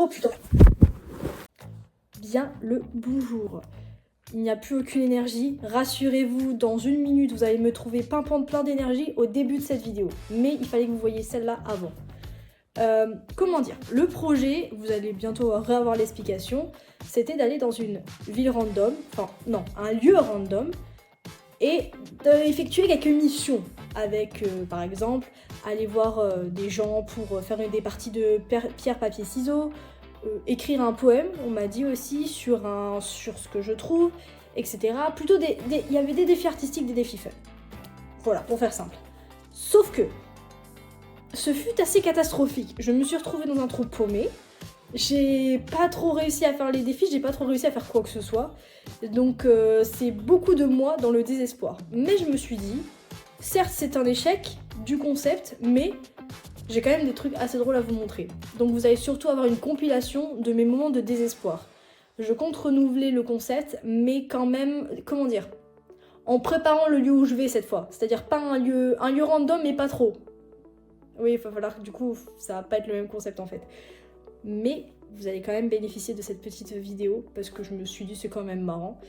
Oh putain. Bien le bonjour. Il n'y a plus aucune énergie. Rassurez-vous, dans 1 minute, vous allez me trouver pimpante plein d'énergie au début de cette vidéo. Mais il fallait que vous voyiez celle-là avant. Comment dire, le projet, vous allez bientôt réavoir l'explication, c'était d'aller dans une ville random, enfin non, un lieu random, et d'effectuer quelques missions avec, par exemple, aller voir des gens pour faire des parties de pierre, papier, ciseaux, écrire un poème, on m'a dit aussi, sur ce que je trouve, etc. Plutôt il y avait des défis artistiques, des défis fun. Voilà, pour faire simple. Sauf que, ce fut assez catastrophique. Je me suis retrouvée dans un trou paumé. J'ai pas trop réussi à faire les défis, j'ai pas trop réussi à faire quoi que ce soit. Donc c'est beaucoup de moi dans le désespoir. Mais je me suis dit, certes c'est un échec du concept, mais j'ai quand même des trucs assez drôles à vous montrer. Donc vous allez surtout avoir une compilation de mes moments de désespoir. Je compte renouveler le concept, mais quand même, comment dire, en préparant le lieu où je vais cette fois. C'est-à-dire pas un lieu random, mais pas trop. Oui, il va falloir que du coup, ça va pas être le même concept en fait. Mais vous allez quand même bénéficier de cette petite vidéo parce que je me suis dit c'est quand même marrant.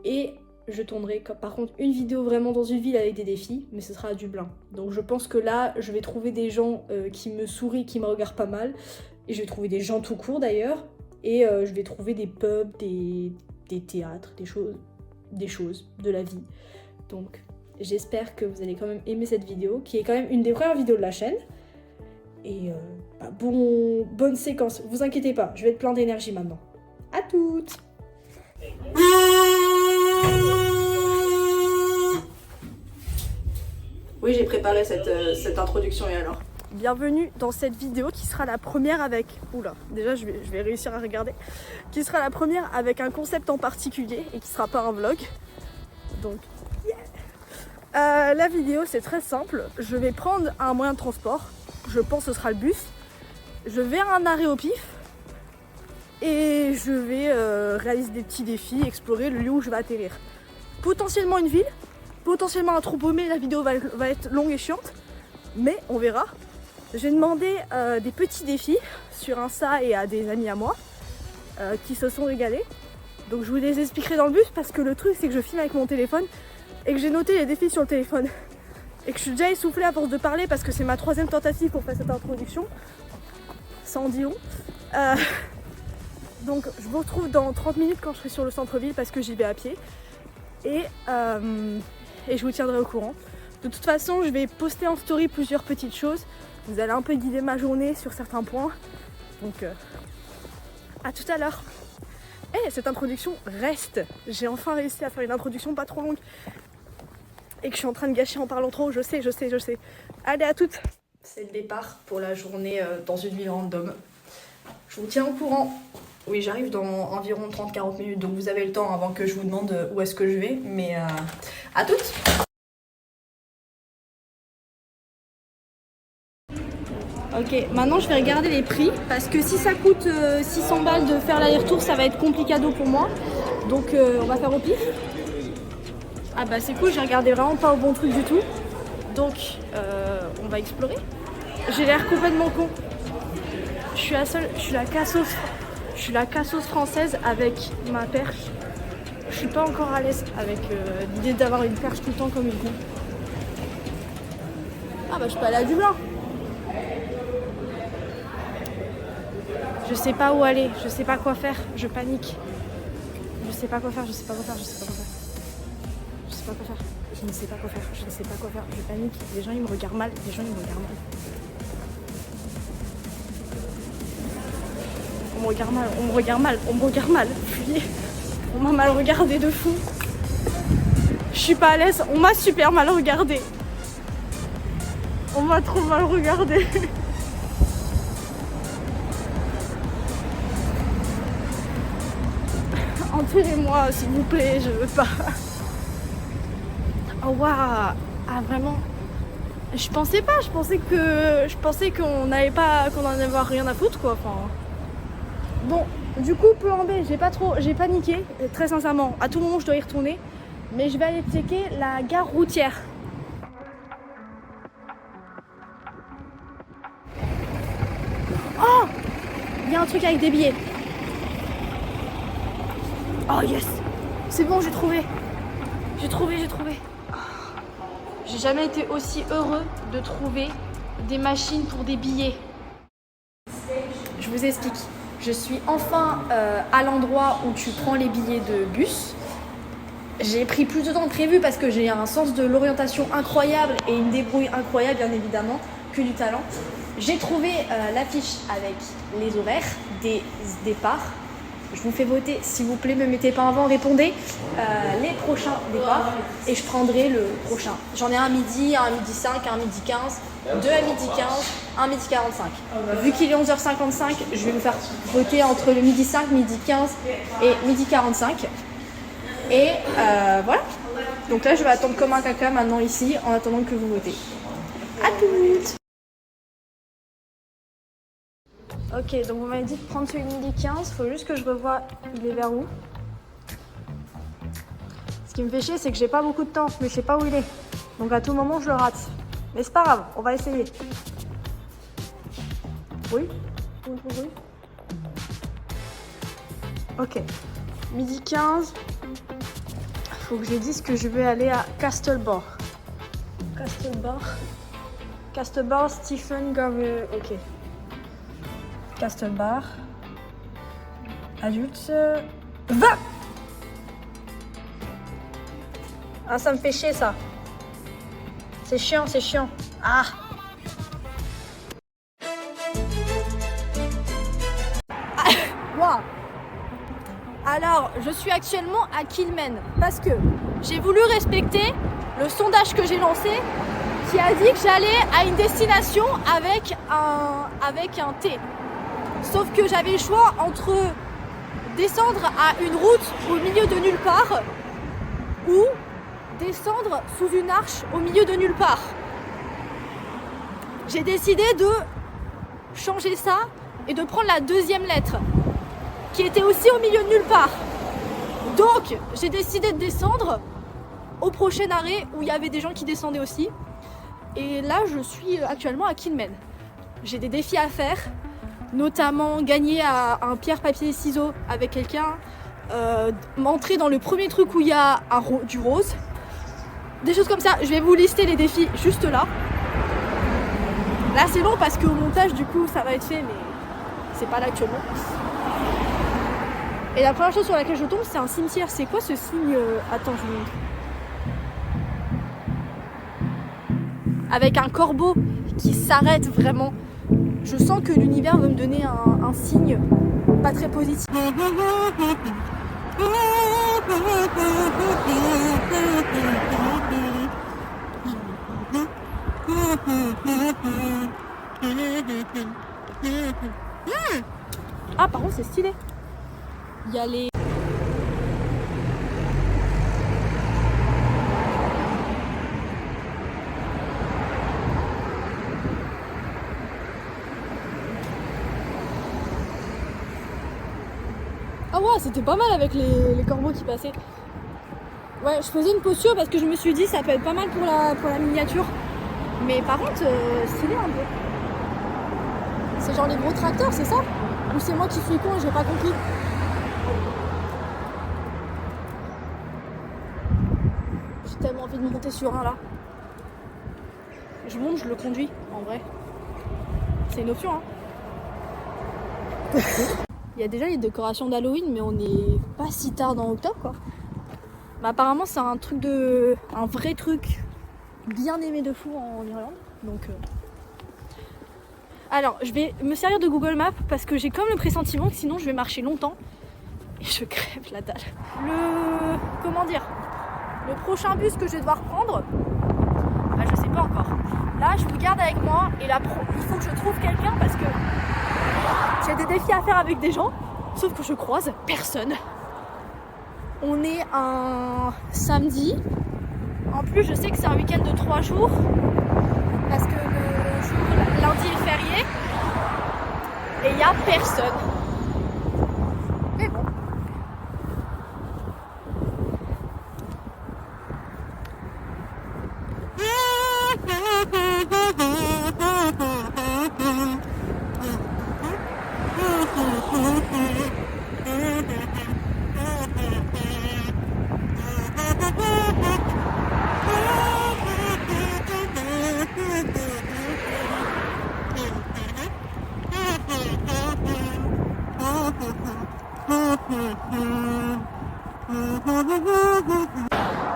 Et je tournerai par contre une vidéo vraiment dans une ville avec des défis, mais ce sera à Dublin. Donc je pense que là, je vais trouver des gens qui me sourient, qui me regardent pas mal. Et je vais trouver des gens tout court d'ailleurs. Et je vais trouver des pubs, des théâtres, des choses de la vie. Donc j'espère que vous allez quand même aimer cette vidéo, qui est quand même une des premières vidéos de la chaîne. Et bonne séquence, vous inquiétez pas, je vais être plein d'énergie maintenant. À toutes. Oui, j'ai préparé cette introduction, et alors? Bienvenue dans cette vidéo qui sera la première avec... Oula, déjà je vais réussir à regarder. Qui sera la première avec un concept en particulier et qui sera pas un vlog. Donc, yeah. La vidéo c'est très simple, je vais prendre un moyen de transport. Je pense que ce sera le bus. Je vais à un arrêt au pif et je vais réaliser des petits défis, explorer le lieu où je vais atterrir. Potentiellement une ville, potentiellement un trou paumé, la vidéo va être longue et chiante, mais on verra. J'ai demandé des petits défis sur Insta et à des amis à moi qui se sont régalés. Donc je vous les expliquerai dans le bus parce que le truc c'est que je filme avec mon téléphone et que j'ai noté les défis sur le téléphone. Et que je suis déjà essoufflée à force de parler parce que c'est ma 3e tentative pour faire cette introduction. Ça en dit long. Donc je vous retrouve dans 30 minutes quand je serai sur le centre-ville parce que j'y vais à pied. Et je vous tiendrai au courant. De toute façon, je vais poster en story plusieurs petites choses. Vous allez un peu guider ma journée sur certains points. Donc à tout à l'heure. Et cette introduction reste. J'ai enfin réussi à faire une introduction pas trop longue. Et que je suis en train de gâcher en parlant trop, je sais. Allez, à toutes. C'est le départ pour la journée dans une ville random. Je vous tiens au courant. Oui, j'arrive dans environ 30-40 minutes, donc vous avez le temps avant que je vous demande où est-ce que je vais, mais à toutes. Ok, maintenant je vais regarder les prix, parce que si ça coûte 600 balles de faire l'aller-retour, ça va être complicado pour moi. Donc on va faire au pif. Ah bah c'est cool, j'ai regardé vraiment pas au bon truc du tout. Donc on va explorer. J'ai l'air complètement con. Je suis la cassos française avec ma perche. Je suis pas encore à l'aise avec l'idée d'avoir une perche tout le temps comme une con. Ah bah je peux aller à Dublin. Je sais pas où aller, je sais pas quoi faire, je panique. Je sais pas quoi faire. Je ne sais pas quoi faire, je panique, les gens ils me regardent mal, On me regarde mal, fuyez. On m'a mal regardé de fou. Je suis pas à l'aise, on m'a super mal regardé. On m'a trop mal regardé. Enterrez-moi s'il vous plaît, je veux pas. Oh waouh. Ah vraiment. Je pensais qu'on n'en avait rien à foutre quoi. Enfin... Bon, du coup plan B, j'ai paniqué, très sincèrement, à tout moment je dois y retourner, mais je vais aller checker la gare routière. Oh, il y a un truc avec des billets. Oh yes. C'est bon, j'ai trouvé. J'ai trouvé. J'ai jamais été aussi heureux de trouver des machines pour des billets. Je vous explique. Je suis enfin à l'endroit où tu prends les billets de bus. J'ai pris plus de temps que prévu parce que j'ai un sens de l'orientation incroyable et une débrouille incroyable, bien évidemment, que du talent. J'ai trouvé l'affiche avec les horaires des départs. Je vous fais voter, s'il vous plaît, me mettez pas avant, répondez les prochains départs et je prendrai le prochain. J'en ai un midi, un midi 5, un midi 15, deux à midi 15, un midi 45. Vu qu'il est 11h55, je vais vous faire voter entre le midi 5, midi 15 et midi 45. Et voilà. Donc là, je vais attendre comme un caca maintenant ici, en attendant que vous votez. À toutes. Ok, donc vous m'avez dit de prendre celui de midi 15, faut juste que je revoie il est vers où. Ce qui me fait chier, c'est que j'ai pas beaucoup de temps, mais je sais pas où il est. Donc à tout moment, je le rate. Mais c'est pas grave, on va essayer. Oui. Ok, midi 15. Faut que je dise que je vais aller à Castlebar. Castlebar, Stephen Garvey. Ok. Castlebar. Adulte. Va! Ah, ça me fait chier ça. C'est chiant. Ah! Wow. Alors, je suis actuellement à Kilmen parce que j'ai voulu respecter le sondage que j'ai lancé qui a dit que j'allais à une destination avec un T. Sauf que j'avais le choix entre descendre à une route au milieu de nulle part ou descendre sous une arche au milieu de nulle part. J'ai décidé de changer ça et de prendre la deuxième lettre qui était aussi au milieu de nulle part. Donc j'ai décidé de descendre au prochain arrêt où il y avait des gens qui descendaient aussi. Et là je suis actuellement à Kilmen. J'ai des défis à faire, notamment gagner à un pierre-papier-ciseaux avec quelqu'un, m'entrer dans le premier truc où il y a du rose. Des choses comme ça, je vais vous lister les défis juste là. Là c'est long parce qu'au montage du coup ça va être fait mais c'est pas là actuellement. Et la première chose sur laquelle je tombe, c'est un cimetière. C'est quoi ce signe? Attends, je vous montre. Avec un corbeau qui s'arrête vraiment. Je sens que l'univers veut me donner un signe pas très positif. Ah, par contre, c'est stylé. Il y a les... Ah ouais, c'était pas mal avec les corbeaux qui passaient. Ouais, je faisais une posture parce que je me suis dit ça peut être pas mal pour la miniature. Mais par contre, stylé un peu. C'est genre les gros tracteurs, c'est ça? Ou c'est moi qui suis con et j'ai pas compris? J'ai tellement envie de monter sur un là. Je monte, je le conduis, en vrai. C'est une option, hein. Il y a déjà les décorations d'Halloween, mais on n'est pas si tard dans octobre, quoi. Mais apparemment, c'est un vrai truc bien aimé de fou en Irlande. Donc, alors, je vais me servir de Google Maps parce que j'ai comme le pressentiment que sinon je vais marcher longtemps et je crève la dalle. Le prochain bus que je vais devoir prendre, bah, je sais pas encore. Là, je vous garde avec moi et là, il faut que je trouve quelqu'un parce que j'ai des défis à faire avec des gens, sauf que je croise personne. On est un samedi. En plus, je sais que c'est un week-end de 3 jours parce que le jour lundi est férié et il n'y a personne. Mais bon.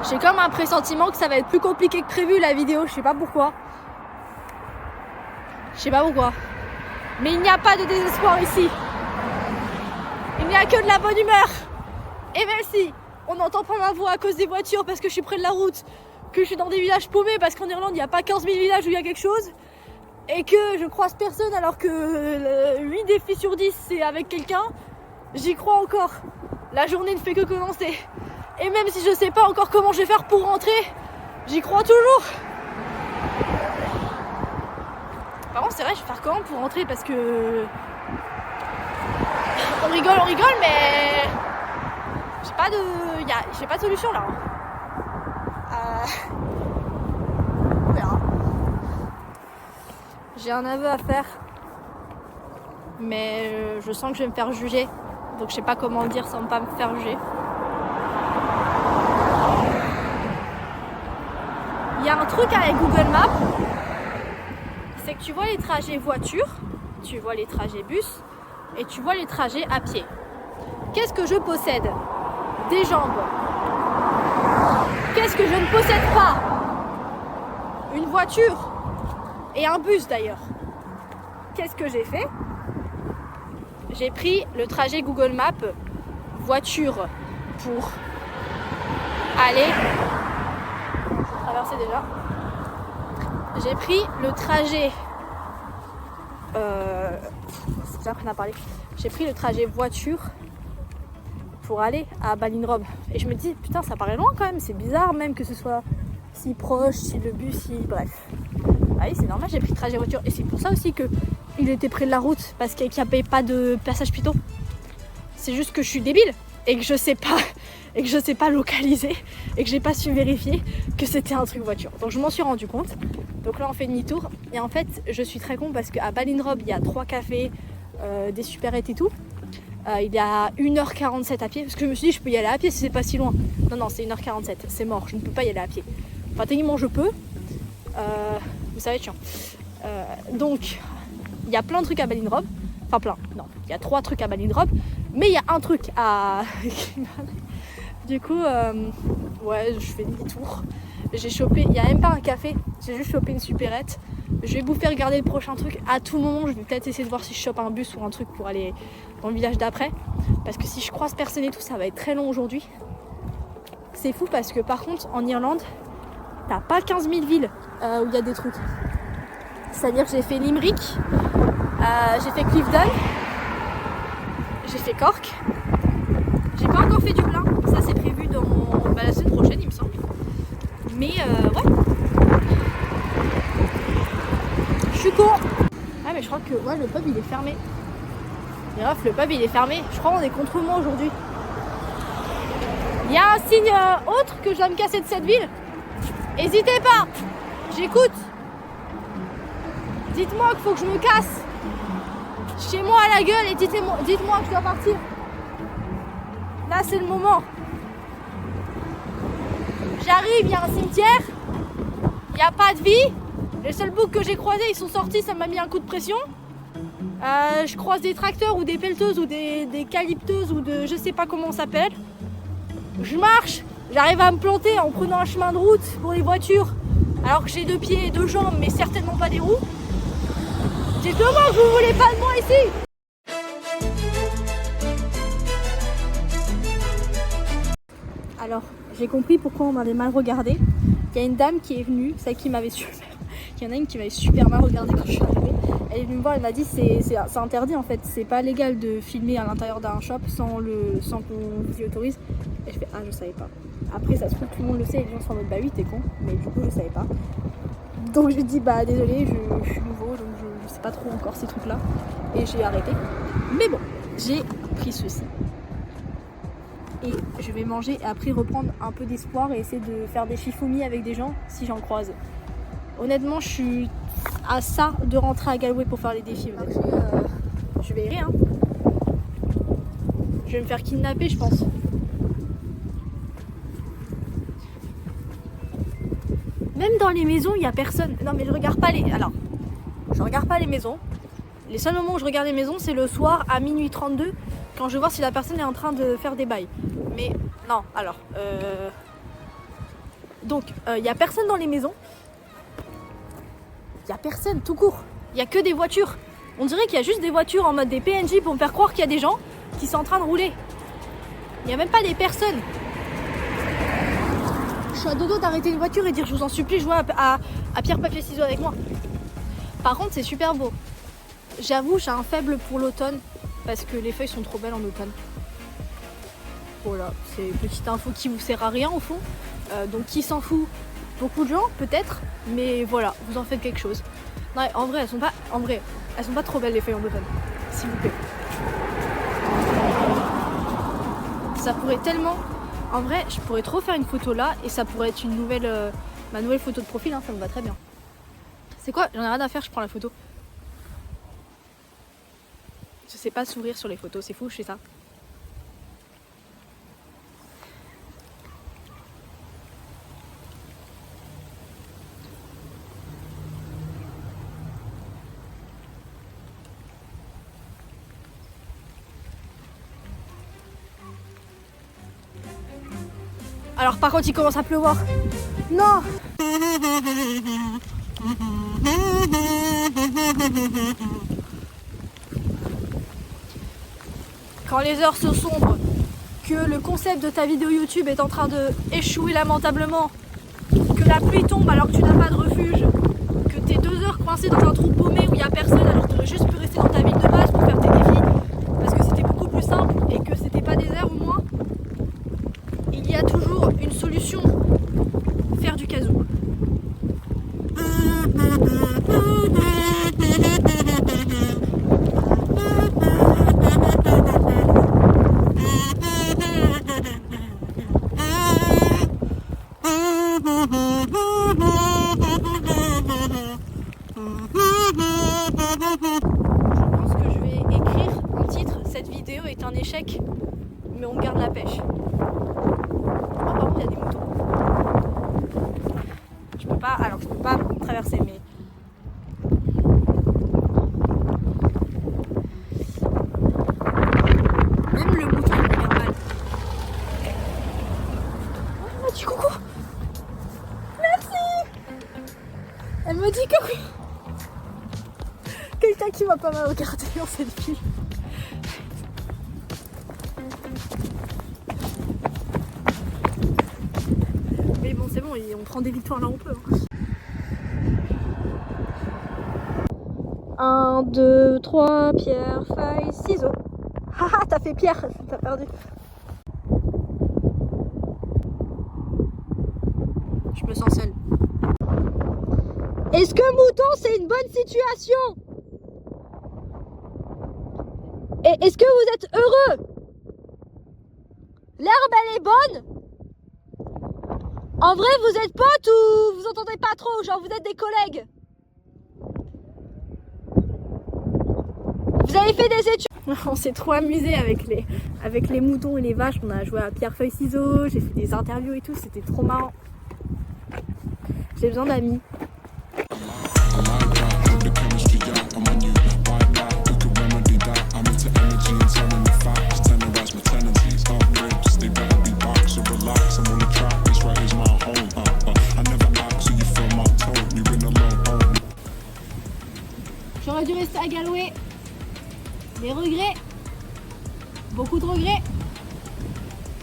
J'ai comme un pressentiment que ça va être plus compliqué que prévu la vidéo, je sais pas pourquoi. Je sais pas pourquoi. Mais il n'y a pas de désespoir ici. Il n'y a que de la bonne humeur. Et même si on n'entend pas ma voix à cause des voitures parce que je suis près de la route, que je suis dans des villages paumés parce qu'en Irlande il n'y a pas 15 000 villages où il y a quelque chose, et que je croise personne alors que 8 défis sur 10 c'est avec quelqu'un, j'y crois encore. La journée ne fait que commencer. Et même si je sais pas encore comment je vais faire pour rentrer, j'y crois toujours. Par contre c'est vrai, je vais faire comment pour rentrer parce que... On rigole, mais... J'ai pas de solution là. On verra. J'ai un aveu à faire. Mais je sens que je vais me faire juger. Donc je sais pas comment le dire sans pas me faire juger. Il y a un truc avec Google Maps, c'est que tu vois les trajets voiture, tu vois les trajets bus et tu vois les trajets à pied. Qu'est-ce que je possède? Des jambes. Qu'est-ce que je ne possède pas? Une voiture et un bus d'ailleurs. Qu'est-ce que j'ai fait? J'ai pris le trajet Google Maps voiture pour aller... traverser déjà. J'ai pris le trajet... c'est déjà après on a parlé. J'ai pris le trajet voiture pour aller à Ballinrobe. Et je me dis, putain, ça paraît loin quand même, c'est bizarre même que ce soit si proche, si le bus, si... Bref. Ah oui, c'est normal, j'ai pris le trajet voiture. Et c'est pour ça aussi qu'il était près de la route, parce qu'il n'y avait pas de passage piéton. C'est juste que je suis débile et que je sais pas localiser et que j'ai pas su vérifier que c'était un truc voiture. Donc je m'en suis rendu compte. Donc là on fait demi-tour. Et en fait, je suis très con parce qu'à Ballinrobe, il y a 3 cafés, des supérettes et tout. Il y a 1h47 à pied, parce que je me suis dit je peux y aller à pied si c'est pas si loin. Non, c'est 1h47, c'est mort, je ne peux pas y aller à pied. Enfin techniquement je peux, vous savez chiant. Donc il y a plein de trucs à Ballinrobe, enfin plein, non, il y a 3 trucs à Ballinrobe, mais il y a un truc à... Du coup, ouais, je fais demi-tour. J'ai chopé, il n'y a même pas un café, j'ai juste chopé une supérette. Je vais bouffer, regarder le prochain truc. À tout moment, je vais peut-être essayer de voir si je chope un bus ou un truc pour aller dans le village d'après. Parce que si je croise personne et tout, ça va être très long aujourd'hui. C'est fou parce que par contre, en Irlande, t'as pas 15 000 villes où il y a des trucs. C'est-à-dire que j'ai fait Limerick, j'ai fait Clifton, j'ai fait Cork. J'ai pas encore fait Dublin, ça c'est prévu dans la semaine prochaine il me semble. Mais ouais. Je suis con. Ah mais je crois que ouais, le pub il est fermé. Bref, le pub il est fermé. Je crois qu'on est contre moi aujourd'hui. Il y a un signe autre que je dois me casser de cette ville. N'hésitez pas. J'écoute. Dites-moi qu'il faut que je me casse. Chez moi à la gueule et dites-moi que je dois partir. Là c'est le moment. J'arrive, il y a un cimetière. Il n'y a pas de vie. Les seuls boucs que j'ai croisés, ils sont sortis, ça m'a mis un coup de pression. Je croise des tracteurs ou des pelleteuses ou des calypteuses ou de je sais pas comment on s'appelle. Je marche, j'arrive à me planter en prenant un chemin de route pour les voitures. Alors que j'ai 2 pieds et 2 jambes, mais certainement pas des roues. Dites-moi que vous voulez pas de moi ici. Alors, j'ai compris pourquoi on m'avait mal regardé. Il y a une dame qui est venue, celle qui m'avait super... Il y en a une qui m'avait super mal regardé quand je suis arrivée. Elle est venue me voir, elle m'a dit c'est interdit en fait, c'est pas légal de filmer à l'intérieur d'un shop sans qu'on vous y autorise. Et je fais ah je savais pas. Après ça se trouve tout le monde le sait et les gens sont en mode bah oui t'es con, mais du coup je savais pas. Donc je lui dis bah désolé je suis nouveau donc je sais pas trop encore ces trucs là et j'ai arrêté. Mais bon, j'ai pris ceci. Et je vais manger et après reprendre un peu d'espoir et essayer de faire des shifumi avec des gens si j'en croise. Honnêtement, je suis à ça de rentrer à Galway pour faire les défis. Après, je verrai. Hein. Je vais me faire kidnapper, je pense. Même dans les maisons, il n'y a personne. Non mais je regarde pas les... Alors, je regarde pas les maisons. Les seuls moments où je regarde les maisons, c'est le soir à minuit 32, quand je veux voir si la personne est en train de faire des bails. Mais non, alors... Donc, il n'y a personne dans les maisons. Il n'y a personne, tout court. Il n'y a que des voitures. On dirait qu'il y a juste des voitures en mode des PNJ pour me faire croire qu'il y a des gens qui sont en train de rouler. Il n'y a même pas des personnes. Je suis à deux doigts d'arrêter une voiture et dire je vous en supplie, jouez à pierre, papier, ciseaux avec moi. Par contre, c'est super beau. J'avoue, j'ai un faible pour l'automne parce que les feuilles sont trop belles en automne. Voilà, c'est une petite info qui vous sert à rien au fond. Donc qui s'en fout? Beaucoup de gens peut-être, mais voilà, vous en faites quelque chose. Non, en vrai, elles sont pas trop belles les feuilles en automne, s'il vous plaît. Ça pourrait tellement, en vrai, je pourrais trop faire une photo là et ça pourrait être une nouvelle, ma nouvelle photo de profil, hein, ça me va très bien. C'est quoi? J'en ai rien à faire, je prends la photo. Je sais pas sourire sur les photos, c'est fou, je sais ça. Alors par contre il commence à pleuvoir. Non. Quand les heures se sombrent, que le concept de ta vidéo YouTube est en train de échouer lamentablement, que la pluie tombe alors que tu n'as pas de refuge, que t'es 2 heures coincé dans un trou paumé où il n'y a personne alors que tu aurais juste pu rester dans ta ville de base pour faire tes défis, parce que c'était beaucoup plus simple et que c'était pas désert au moins. Il y a toujours une solution, faire du casou. Je pense que je vais écrire en titre, cette vidéo est un échec, mais on garde la pêche. Par contre, il y a des moutons. Je peux pas traverser, mais... Même le mouton, il me regarde mal. Oh, elle m'a dit coucou. Merci. Elle me dit coucou. Quelqu'un qui m'a pas mal regardé dans cette ville. Mais bon, c'est bon, on prend des victoires là où on peut. 1, 2, 3, pierre, feuille, ciseaux. Haha, t'as fait pierre, t'as perdu. Je me sens seule. Est-ce que mouton c'est une bonne situation? Et est-ce que vous êtes heureux? L'herbe elle est bonne? En vrai vous êtes potes ou vous entendez pas trop? Genre vous êtes des collègues? Vous avez fait des études? On s'est trop amusé avec les moutons et les vaches. On a joué à pierre feuille ciseaux, j'ai fait des interviews et tout, c'était trop marrant. J'ai besoin d'amis. J'aurais dû rester à Galway. Des regrets. Beaucoup de regrets.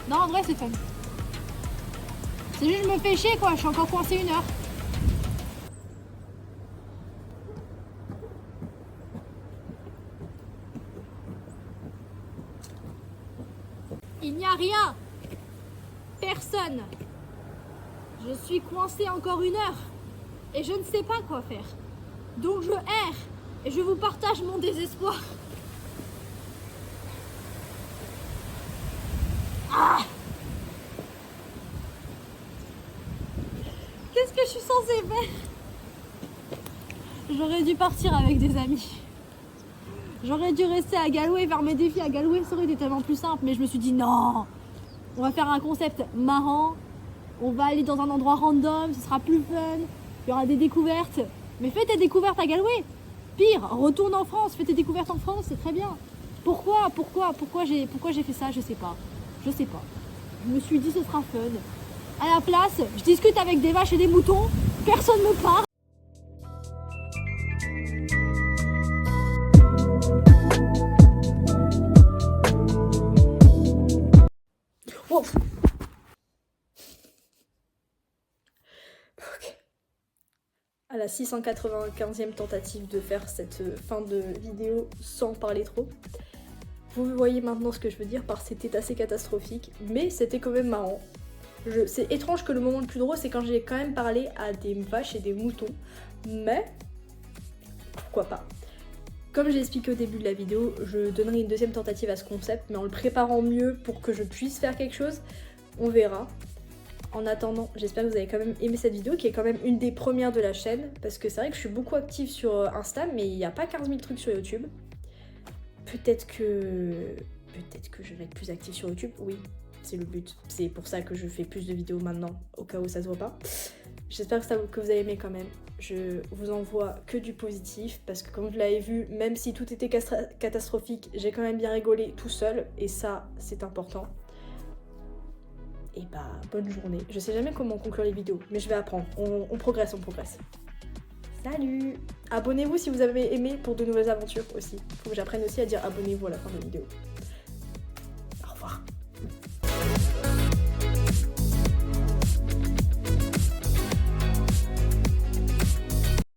Non, en vrai, c'est fun. C'est juste, je me fais chier, quoi. Je suis encore coincée 1 heure. Il n'y a rien. Personne. Je suis coincée encore 1 heure. Et je ne sais pas quoi faire. Donc je erre. Et je vous partage mon désespoir. Ah! Qu'est-ce que je suis censée faire? J'aurais dû partir avec des amis. J'aurais dû rester à Galway, faire mes défis à Galway, ça aurait été tellement plus simple. Mais je me suis dit non, on va faire un concept marrant. On va aller dans un endroit random, ce sera plus fun. Il y aura des découvertes. Mais fais tes découvertes à Galway. Pire, retourne en France, fais tes découvertes en France, c'est très bien. Pourquoi j'ai fait ça? Je sais pas. Je me suis dit ce sera fun. À la place, je discute avec des vaches et des moutons, personne me parle. Oh. Ok. À la 695e tentative de faire cette fin de vidéo sans parler trop. Vous voyez maintenant ce que je veux dire par c'était assez catastrophique, mais c'était quand même marrant. C'est étrange que le moment le plus drôle, c'est quand j'ai quand même parlé à des vaches et des moutons, mais pourquoi pas. Comme j'ai expliqué au début de la vidéo, je donnerai une deuxième tentative à ce concept, mais en le préparant mieux pour que je puisse faire quelque chose, on verra. En attendant, j'espère que vous avez quand même aimé cette vidéo, qui est quand même une des premières de la chaîne, parce que c'est vrai que je suis beaucoup active sur Insta, mais il n'y a pas 15 000 trucs sur YouTube. Peut-être que je vais être plus active sur YouTube, oui, c'est le but. C'est pour ça que je fais plus de vidéos maintenant, au cas où ça se voit pas. J'espère que vous avez aimé quand même. Je vous envoie que du positif, parce que comme vous l'avez vu, même si tout était catastrophique, j'ai quand même bien rigolé tout seul, et ça, c'est important. Et bah, bonne journée. Je sais jamais comment conclure les vidéos, mais je vais apprendre. On progresse, on progresse. Salut! Abonnez-vous si vous avez aimé pour de nouvelles aventures aussi. Faut que j'apprenne aussi à dire abonnez-vous à la fin de la vidéo.